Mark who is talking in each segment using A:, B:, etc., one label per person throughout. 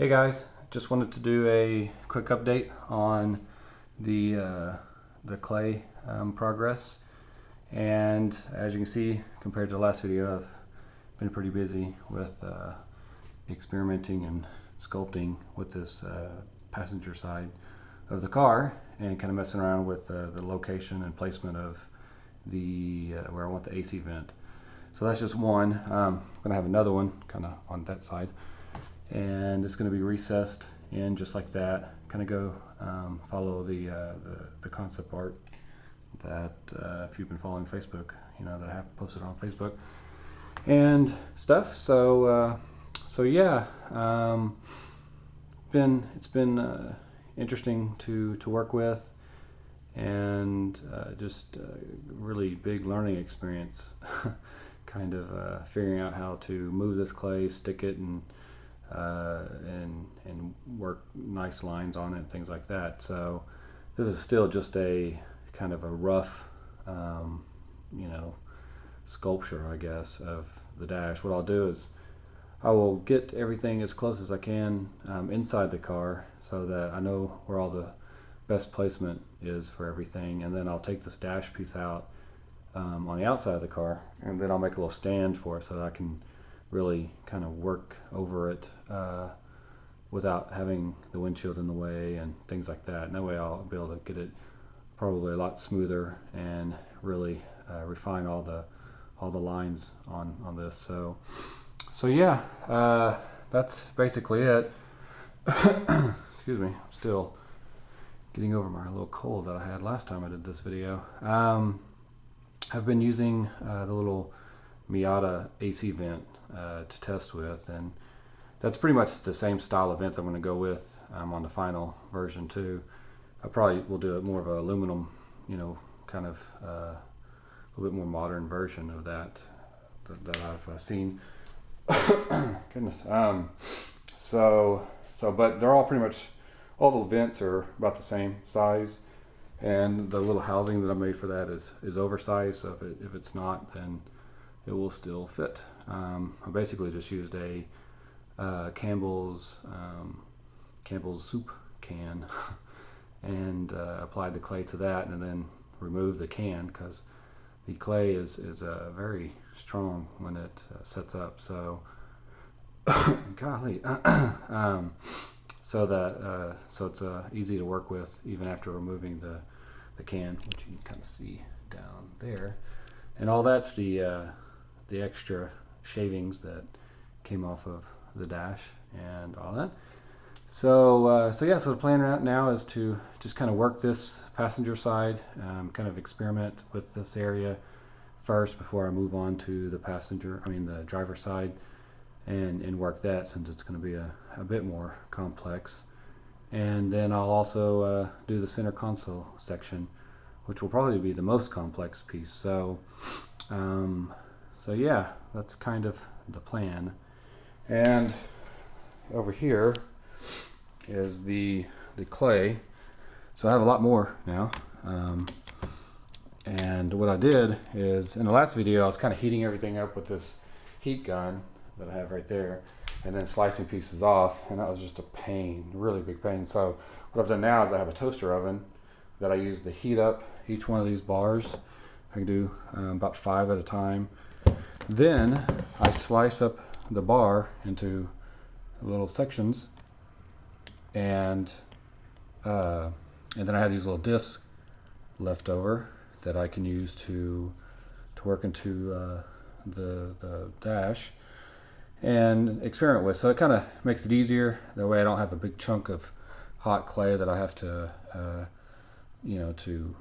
A: Hey guys, just wanted to do a quick update on the clay progress. And as you can see, compared to the last video, I've been pretty busy with experimenting and sculpting with this passenger side of the car and kind of messing around with the location and placement of the where I want the AC vent. So that's just one. I'm gonna have another one kind of on that side, and it's going to be recessed in just like that. Kind of go follow the concept art that if you've been following Facebook, you know that I have posted on Facebook and stuff. So yeah, it's been interesting to work with, and just really big learning experience. Kind of figuring out how to move this clay, stick it, and work nice lines on it and things like that. So this is still just a kind of a rough sculpture, I guess, of the dash. What I'll do is I will get everything as close as I can inside the car so that I know where all the best placement is for everything, and then I'll take this dash piece out on the outside of the car, and then I'll make a little stand for it so that I can really kind of work over it without having the windshield in the way and things like that. And that way I'll be able to get it probably a lot smoother and really refine all the lines on this. So yeah, that's basically it. Excuse me, I'm still getting over my little cold that I had last time I did this video. I've been using the little Miata AC vent to test with, and that's pretty much the same style of vent that I'm going to go with on the final version too. I probably will do it more of an aluminum, kind of a little bit more modern version of that I've seen. Goodness. But they're all pretty much, all the vents are about the same size, and the little housing that I made for that is oversized. So if it's not, then it will still fit. I basically just used a Campbell's soup can and applied the clay to that, and then removed the can because the clay is very strong when it sets up. So golly, so it's easy to work with even after removing the can, which you can kind of see down there. And all that's the extra shavings that came off of the dash and all that. So the plan right now is to just kind of work this passenger side, kind of experiment with this area first before I move on to the driver side, and work that, since it's going to be a bit more complex. And then I'll also do the center console section, which will probably be the most complex piece. So yeah, that's kind of the plan. And over here is the clay. So I have a lot more now. And what I did is, in the last video, I was kind of heating everything up with this heat gun that I have right there, and then slicing pieces off, and that was just a pain, really big pain. So what I've done now is I have a toaster oven that I use to heat up each one of these bars. I can do about 5 at a time. Then I slice up the bar into little sections, and then I have these little discs left over that I can use to work into the dash and experiment with. So it kind of makes it easier. That way I don't have a big chunk of hot clay that I have to to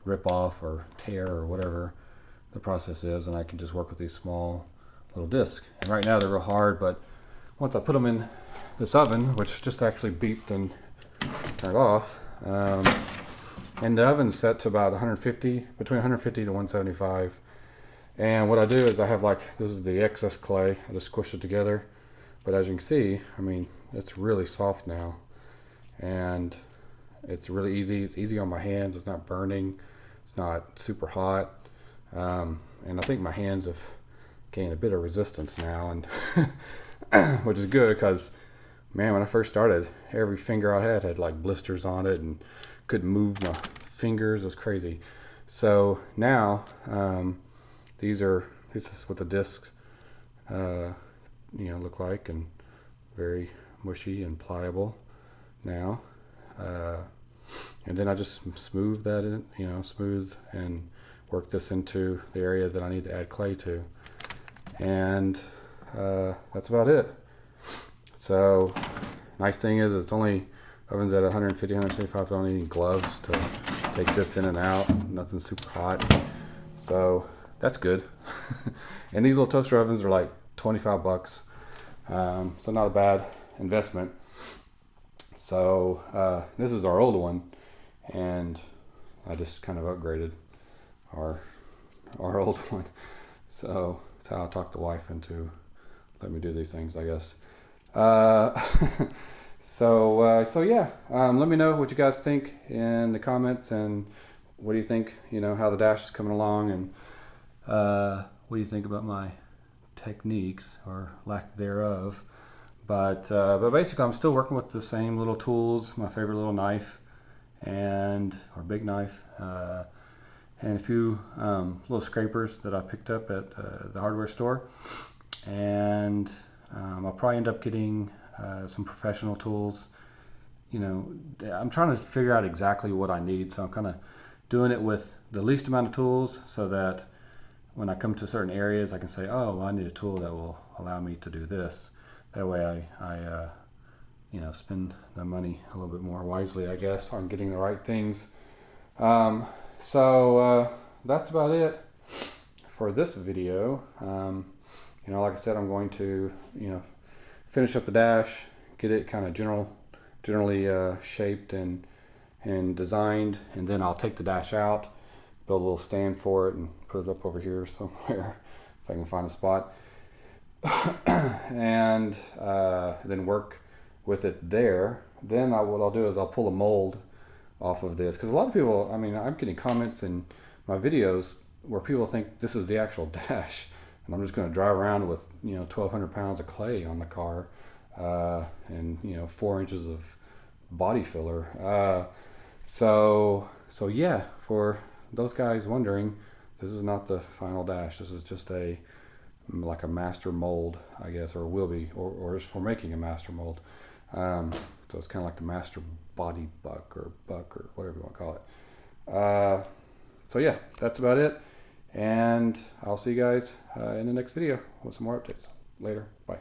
A: rip off or tear or whatever the process is, and I can just work with these small little discs. And right now they're real hard, but once I put them in this oven, which just actually beeped and turned off, and the oven's set to about between 150 to 175. And what I do is I have, this is the excess clay, I just squish it together. But as you can see, it's really soft now, and it's really easy. It's easy on my hands. It's not burning. It's not super hot. And I think my hands have gained a bit of resistance now, and
B: which is good because, man, when I first started, every finger I had like blisters on it and couldn't move my fingers. It was crazy. So now, this is what the discs, look like, and very mushy and pliable now. And then I just smooth that in, smooth and work this into the area that I need to add clay to. And that's about it. So nice thing is it's only oven's at 150, 175, so I don't need any gloves to take this in and out. Nothing super hot. So that's good. And these little toaster ovens are like 25 bucks. So not a bad investment. So this is our old one, and I just kind of upgraded our old one. So that's how I talked the wife into let me do these things, I guess. So yeah, let me know what you guys think in the comments, and what do you think, how the dash is coming along, and what do you think about my techniques or lack thereof. But basically I'm still working with the same little tools, my favorite little knife or big knife, and a few little scrapers that I picked up at the hardware store. And I'll probably end up getting some professional tools. I'm trying to figure out exactly what I need, so I'm kind of doing it with the least amount of tools, so that when I come to certain areas I can say, oh, well, I need a tool that will allow me to do this. That way I spend the money a little bit more wisely, I guess, on getting the right things. So that's about it for this video. Like I said, I'm going to, finish up the dash, get it kind of generally shaped and designed, and then I'll take the dash out, build a little stand for it, and put it up over here somewhere if I can find a spot. And then work with it there. Then what I'll do is I'll pull a mold off of this, because a lot of people, I'm getting comments in my videos where people think this is the actual dash, and I'm just going to drive around with 1,200 pounds of clay on the car, and 4 inches of body filler. So yeah, for those guys wondering, this is not the final dash. This is just like a master mold, I guess, or will be, or is for making a master mold. So it's kind of like the master body buck or whatever you want to call it. So yeah, that's about it. And I'll see you guys in the next video with some more updates. Later. Bye.